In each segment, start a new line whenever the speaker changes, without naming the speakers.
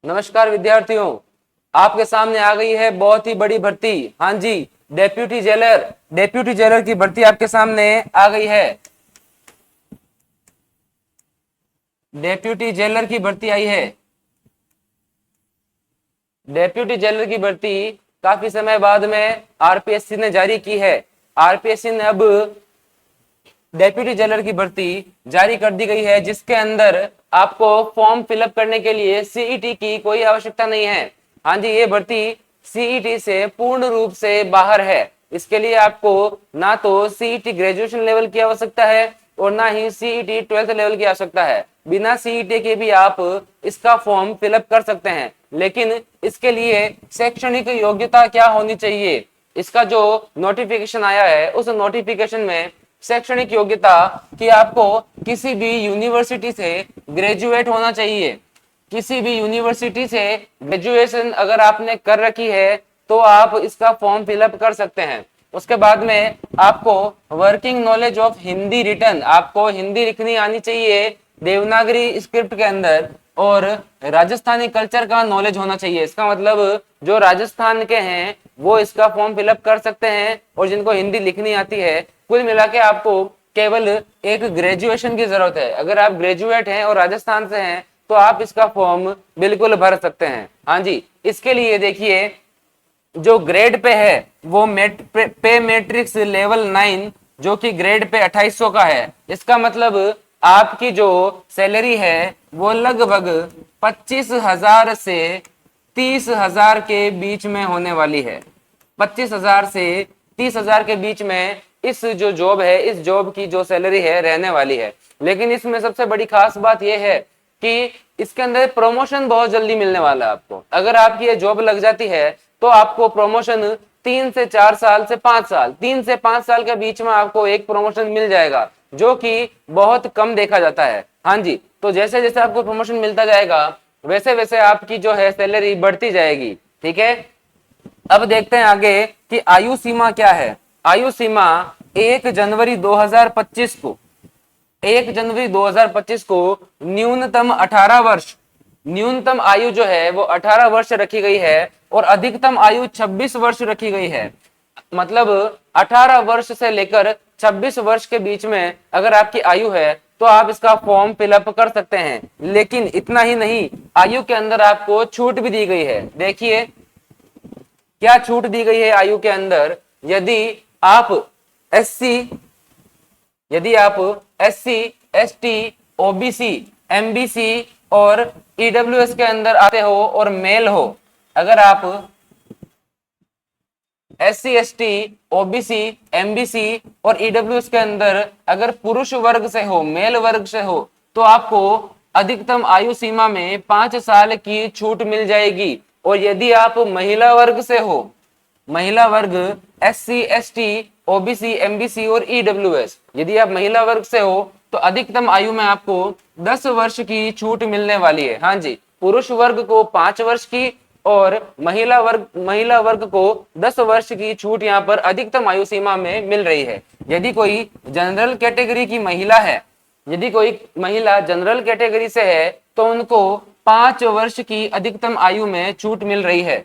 नमस्कार विद्यार्थियों, आपके सामने आ गई है बहुत ही बड़ी भर्ती। हाँ जी, डेप्यूटी जेलर की भर्ती आपके सामने आ गई है। डेप्यूटी जेलर की भर्ती आई है। डेप्यूटी जेलर की भर्ती काफी समय बाद में आरपीएससी ने जारी की है। आरपीएससी ने अब डेप्यूटी जेलर की भर्ती जारी कर दी गई है, जिसके अंदर आपको फॉर्म फिलअप करने के लिए सीईटी की कोई आवश्यकता नहीं है। हाँ जी, ये भर्ती सीईटी से पूर्ण रूप से बाहर है। इसके लिए आपको ना तो सीईटी ग्रेजुएशन लेवल की आवश्यकता है और ना ही सीईटी 12th लेवल की आवश्यकता है। बिना सीईटी के भी आप इसका फॉर्म फिलअप कर सकते हैं, लेकिन इसके लिए शैक्षणिक योग्यता क्या होनी चाहिए, इसका जो नोटिफिकेशन आया है उस नोटिफिकेशन में शैक्षणिक योग्यता कि आपको किसी भी यूनिवर्सिटी से ग्रेजुएट होना चाहिए। किसी भी यूनिवर्सिटी से ग्रेजुएशन अगर आपने कर रखी है तो आप इसका फॉर्म फिलअप कर सकते हैं। उसके बाद में आपको working knowledge of Hindi written, आपको हिंदी लिखनी आनी चाहिए देवनागरी स्क्रिप्ट के अंदर, और राजस्थानी कल्चर का नॉलेज होना चाहिए। इसका मतलब जो राजस्थान के हैं वो इसका फॉर्म फिलअप कर सकते हैं, और जिनको हिंदी लिखनी आती है। कुल मिला के आपको केवल एक ग्रेजुएशन की जरूरत है। अगर आप ग्रेजुएट हैं और राजस्थान से हैं तो आप इसका फॉर्म बिल्कुल भर सकते हैं। हाँ जी, इसके लिए देखिए जो ग्रेड पे है वो पे मैट्रिक्स लेवल 9 जो कि ग्रेड पे 2800 का है। इसका मतलब आपकी जो सैलरी है वो लगभग 25,000 से 30,000 के बीच में होने वाली है। 25,000 से 30,000 के बीच में इस जो जॉब है, इस जॉब की जो सैलरी है रहने वाली है। लेकिन इसमें सबसे बड़ी खास बात यह है कि इसके अंदर प्रमोशन बहुत जल्दी मिलने वाला है आपको। अगर आपकी ये जॉब लग जाती है तो आपको प्रमोशन 3 से 4 साल से 5 साल, 3 से 5 साल के बीच में आपको एक प्रमोशन मिल जाएगा, जो कि बहुत कम देखा जाता है। हाँ जी, तो जैसे जैसे आपको प्रमोशन मिलता जाएगा वैसे वैसे आपकी जो है सैलरी बढ़ती जाएगी। ठीक है, अब देखते हैं आगे कि आयु सीमा क्या है। आयु सीमा 1 जनवरी 2025 को 1 जनवरी 2025 को न्यूनतम 18 वर्ष, न्यूनतम आयु जो है वो 18 वर्ष रखी गई है और अधिकतम आयु 26 वर्ष रखी गई है। मतलब 18 वर्ष से लेकर 26 वर्ष के बीच में अगर आपकी आयु है तो आप इसका फॉर्म फिलअप कर सकते हैं। लेकिन इतना ही नहीं, आयु के अंदर आपको छूट भी दी गई है। देखिए क्या छूट दी गई है आयु के अंदर। यदि आप एससी, एसटी, ओबीसी, एमबीसी और ईडब्ल्यूएस के अंदर आते हो और मेल हो, अगर आप एससी, एसटी, ओबीसी, एमबीसी और ईडब्ल्यूएस के अंदर अगर पुरुष वर्ग से हो, मेल वर्ग से हो, तो आपको अधिकतम आयु सीमा में 5 साल की छूट मिल जाएगी। और यदि आप महिला वर्ग से हो, महिला वर्ग एससी, एसटी, ओबीसी, एमबीसी और ईडब्ल्यूएस, यदि आप महिला वर्ग से हो तो अधिकतम आयु में आपको 10 वर्ष की छूट मिलने वाली है। हाँ जी, पुरुष वर्ग को 5 वर्ष की और महिला वर्ग को 10 वर्ष की छूट यहाँ पर अधिकतम आयु सीमा में मिल रही है। यदि कोई जनरल कैटेगरी की महिला है, यदि कोई महिला जनरल कैटेगरी से है तो उनको 5 वर्ष की अधिकतम आयु में छूट मिल रही है।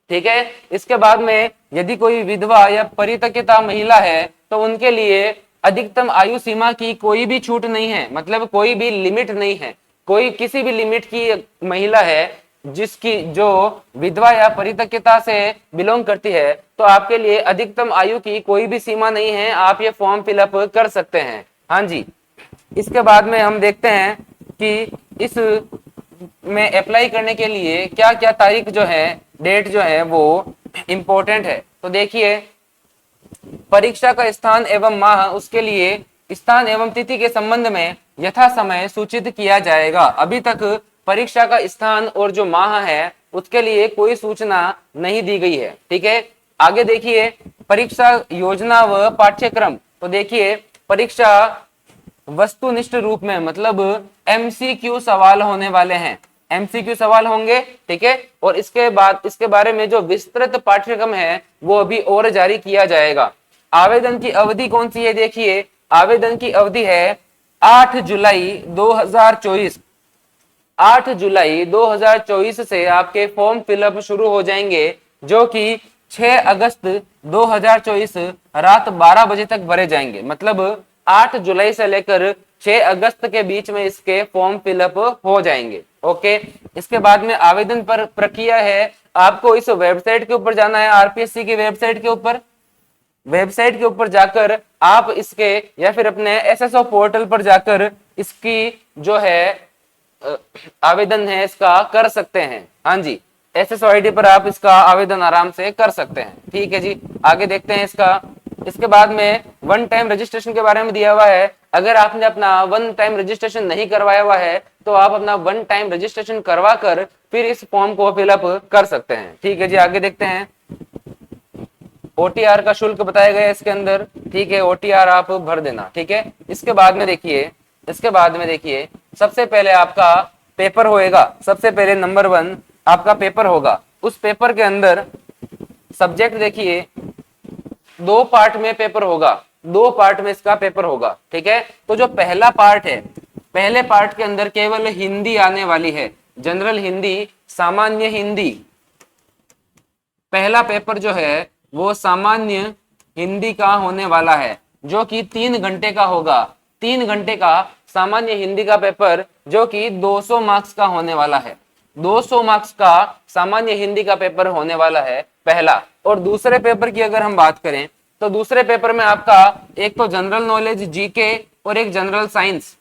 ठीक है, इसके बाद में यदि कोई विधवा या परित्यक्ता महिला है तो उनके लिए अधिकतम आयु सीमा की कोई भी छूट नहीं है, मतलब कोई भी लिमिट नहीं है। कोई किसी भी लिमिट की महिला है जिसकी जो विधवा या परित्यक्ता से बिलोंग करती है तो आपके लिए अधिकतम आयु की कोई भी सीमा नहीं है, आप ये फॉर्म फिलअप कर सकते हैं। हाँ जी, इसके बाद में हम देखते हैं कि इस में अप्लाई करने के लिए क्या क्या तारीख जो है, डेट जो है वो इम्पोर्टेंट है। तो देखिए परीक्षा का स्थान एवं माह, उसके लिए स्थान एवं तिथि के संबंध में यथा समय सूचित किया जाएगा। अभी तक परीक्षा का स्थान और जो माह है उसके लिए कोई सूचना नहीं दी गई है। ठीक है, आगे देखिए परीक्षा योजना व पाठ्यक्रम। तो देखिए परीक्षा वस्तुनिष्ठ रूप में, मतलब एमसीक्यू सवाल होने वाले हैं, एमसीक्यू सवाल होंगे। ठीक है, और इसके बाद इसके बारे में जो विस्तृत पाठ्यक्रम है वो अभी और जारी किया जाएगा। आवेदन की अवधि कौन सी है, देखिए आवेदन की अवधि है 8 जुलाई 2024, 8 जुलाई 2024 से आपके फॉर्म फिलअप शुरू हो जाएंगे, जो कि 6 अगस्त 2024 रात 12 बजे तक भरे जाएंगे। मतलब 8 जुलाई से लेकर 6 अगस्त के बीच में इसके फॉर्म फिलअप हो जाएंगे। ओके, इसके बाद में आवेदन पर प्रक्रिया है, आपको इस वेबसाइट के ऊपर जाना है, आरपीएससी की वेबसाइट के ऊपर जाकर आप इसके या फिर अपने एसएसओ पोर्टल पर जाकर इसकी जो है आवेदन है इसका कर सकते हैं। हाँ जी, एसएसओ आईडी पर आप इसका आवेदन आराम से कर सकते हैं। ठीक है जी, आगे देखते हैं इसका। इसके बाद में वन टाइम रजिस्ट्रेशन के बारे में दिया हुआ है। अगर आपने अपना वन टाइम रजिस्ट्रेशन नहीं करवाया हुआ है तो आप अपना वन टाइम रजिस्ट्रेशन करवा कर फिर इस फॉर्म को फिलअप कर सकते हैं। ठीक है जी, आगे देखते हैं। ओटीआर का शुल्क बताया गया है इसके अंदर। ठीक है, ओटीआर आप भर देना। ठीक है, इसके बाद में देखिए सबसे पहले आपका पेपर होएगा। सबसे पहले नंबर 1 आपका पेपर होगा। उस पेपर के अंदर सब्जेक्ट देखिए 2 पार्ट में पेपर होगा, 2 पार्ट में इसका पेपर होगा। ठीक है, तो जो पहला पार्ट है, पहले पार्ट के अंदर केवल हिंदी आने वाली है, जनरल हिंदी, सामान्य हिंदी। पहला पेपर जो है वो सामान्य हिंदी का होने वाला है, जो कि 3 घंटे का होगा। 3 घंटे का सामान्य हिंदी का पेपर जो कि 200 मार्क्स का होने वाला है। 200 मार्क्स का सामान्य हिंदी का पेपर होने वाला है पहला। और दूसरे पेपर की अगर हम बात करें तो दूसरे पेपर में आपका एक तो जनरल नॉलेज जीके और एक जनरल साइंस।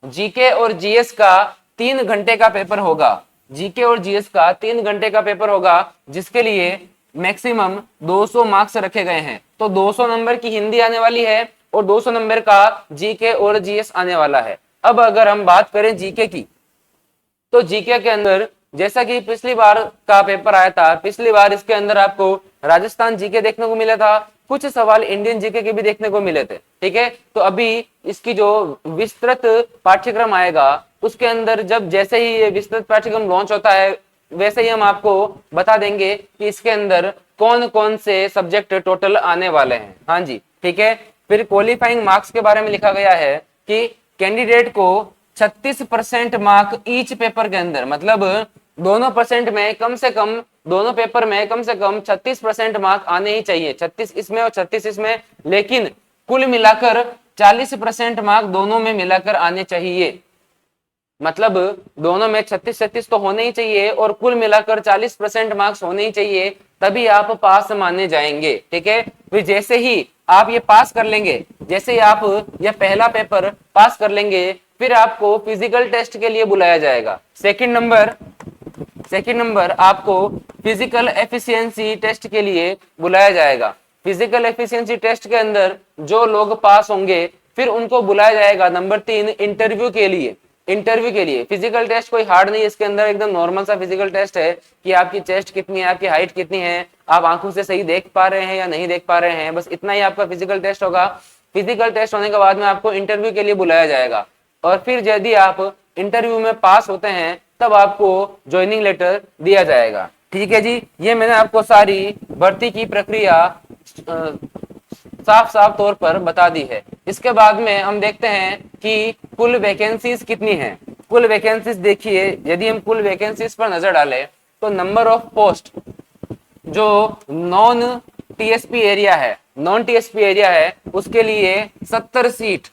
जीके और जीएस का 3 घंटे का पेपर होगा। जीके और जीएस का 3 घंटे का पेपर होगा, जिसके लिए मैक्सिमम 200 मार्क्स रखे गए हैं। तो 200 नंबर की हिंदी आने वाली है और 200 नंबर का जीके और जीएस आने वाला है। अब अगर हम बात करें जीके की, तो जीके के अंदर जैसा कि पिछली बार का पेपर आया था, पिछली बार इसके अंदर आपको राजस्थान जीके देखने को मिला था, कुछ सवाल इंडियन जीके के भी देखने को मिले थे। ठीक है, तो अभी इसकी जो विस्तृत पाठ्यक्रम आएगा उसके अंदर जब जैसे ही ये विस्तृत पाठ्यक्रम लॉन्च होता है वैसे ही हम आपको बता देंगे कि इसके अंदर कौन कौन से सब्जेक्ट टोटल आने वाले हैं। हाँ जी, ठीक है। फिर क्वालिफाइंग मार्क्स के बारे में लिखा गया है कि कैंडिडेट को 36% मार्क ईच पेपर के अंदर, मतलब दोनों परसेंट में कम से कम, दोनों पेपर में कम से कम 36% मार्क आने ही चाहिए, 36 इसमें और 36 इसमें, लेकिन कुल मिलाकर 40% मार्क दोनों में मिलाकर आने चाहिए। मतलब दोनों में 36-36 तो होने ही चाहिए और कुल मिलाकर 40% मार्क्स होने ही चाहिए, तभी आप पास माने जाएंगे। ठीक है, फिर जैसे ही आप ये पास कर लेंगे, जैसे ही आप ये पहला पेपर पास कर लेंगे, फिर आपको फिजिकल टेस्ट के लिए बुलाया जाएगा। सेकंड नंबर आपको फिजिकल एफिशिएंसी टेस्ट के लिए बुलाया जाएगा। फिजिकल एफिशिएंसी टेस्ट के अंदर जो लोग पास होंगे फिर उनको बुलाया जाएगा नंबर 3 इंटरव्यू के लिए। फिजिकल टेस्ट कोई हार्ड नहीं है, इसके अंदर एकदम नॉर्मल सा फिजिकल टेस्ट है कि आपकी चेस्ट कितनी है, आपकी हाइट कितनी है, आप आंखों से सही देख पा रहे हैं या नहीं देख पा रहे हैं, बस इतना ही आपका फिजिकल टेस्ट होगा। फिजिकल टेस्ट होने के बाद में आपको इंटरव्यू के लिए बुलाया जाएगा और फिर यदि आप इंटरव्यू में पास होते हैं तब आपको ज्वाइनिंग लेटर दिया जाएगा। ठीक है जी, ये मैंने आपको सारी भर्ती की प्रक्रिया साफ साफ तौर पर बता दी है। इसके बाद में हम देखते हैं कि कुल वैकेंसीज कितनी हैं। कुल वैकेंसीज देखिए, यदि हम कुल वैकेंसीज पर नजर डालें तो नंबर ऑफ पोस्ट जो नॉन टीएसपी एरिया है उसके लिए 70 सीट,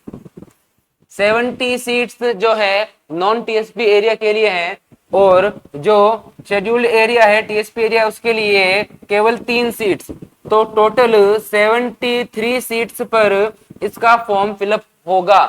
70 सीट्स जो है नॉन टीएसपी एरिया के लिए हैं, और जो शेड्यूल्ड एरिया है टीएसपी एरिया उसके लिए केवल 3 सीट्स। तो टोटल 73 सीट्स पर इसका फॉर्म फिलअप होगा।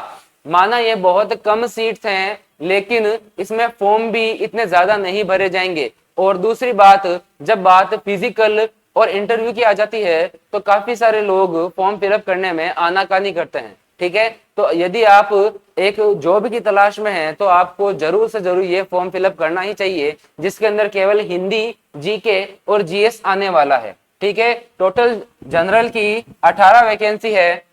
माना ये बहुत कम सीट्स हैं, लेकिन इसमें फॉर्म भी इतने ज्यादा नहीं भरे जाएंगे। और दूसरी बात, जब बात फिजिकल और इंटरव्यू की आ जाती है तो काफी सारे लोग फॉर्म फिलअप करने में आनाकानी करते हैं। ठीक है, तो यदि आप एक जॉब की तलाश में हैं तो आपको जरूर से जरूर ये फॉर्म फिलअप करना ही चाहिए, जिसके अंदर केवल हिंदी, जीके और जीएस आने वाला है। ठीक है, टोटल जनरल की 18 वैकेंसी है,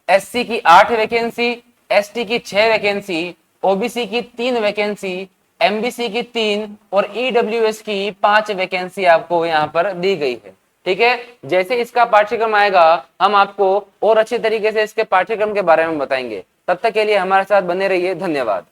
एससी की 8 वैकेंसी, एसटी की 6 वैकेंसी, ओबीसी की 3 वैकेंसी, एमबीसी की 3 और ईडब्ल्यूएस की 5 वैकेंसी आपको यहाँ पर दी गई है। ठीक है, जैसे इसका पाठ्यक्रम आएगा हम आपको और अच्छे तरीके से इसके पाठ्यक्रम के बारे में बताएंगे। तब तक के लिए हमारे साथ बने रहिए। धन्यवाद।